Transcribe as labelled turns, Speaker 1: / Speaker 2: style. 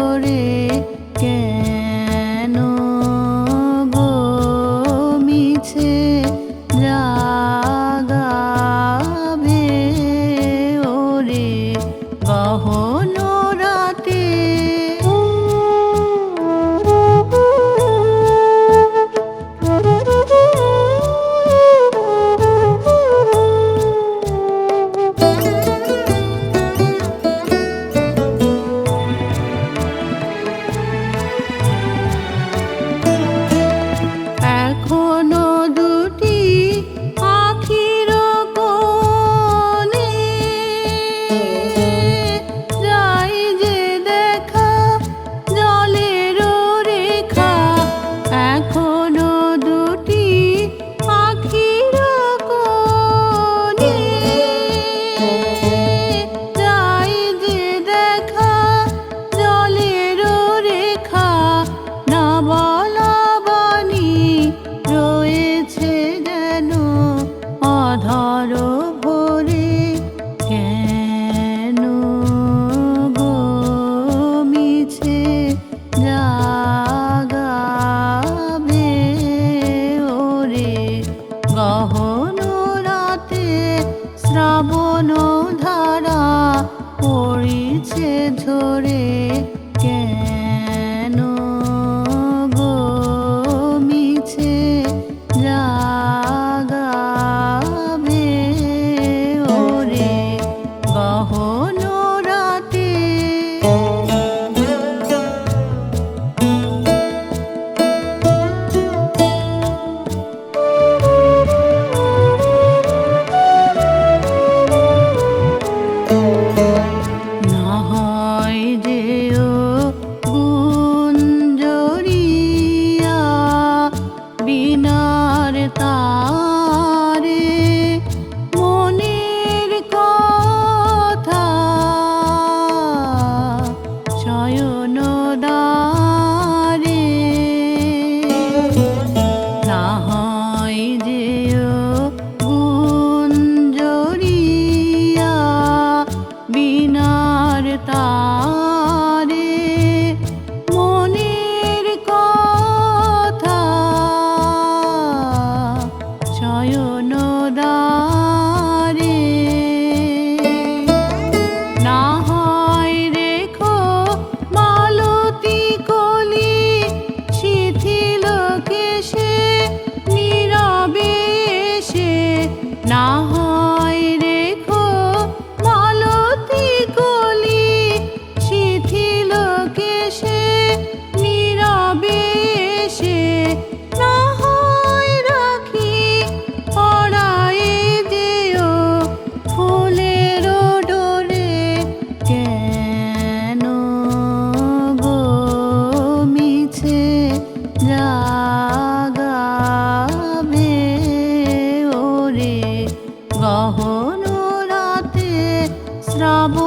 Speaker 1: ঝরে কেন গো মিছে জাগাবে ওরে গহন রাতে। এখনো দুটি আখির কোণে যাই যে দেখা জলের রেখা। এখনো দুটি আখির কোণে যাই যে দেখা জলের রেখা। না বলা বাণী রয়েছে যেন অধর ভরে কেন গো মিছে জাগাবে ওরে গহন রাতে। শ্রাবণ ধারা পড়িছে ঝরে কেন গো মিছে জাগাবে ওরে গহন রাতে। না হয় যেও গুঞ্জরিয়া বিনার তারে মনের কথা শয়ন দ্বারে। না হয় যেও গুঞ্জরিয়া বিনার তারে মনের কথা শয়ন দ্বারে। না হয় রেখো মালতী কলি শিথিল কেশে নীরবে এসে। না হয় রেখো মালতী কলি শিথিল কেশে নীরবে এসে। না হয় রাখি পড়ায়ে যেও ফুলের ডোরে কেন গো মিছে জাগাবে ওরে গহন রাতে। শ্রাবণ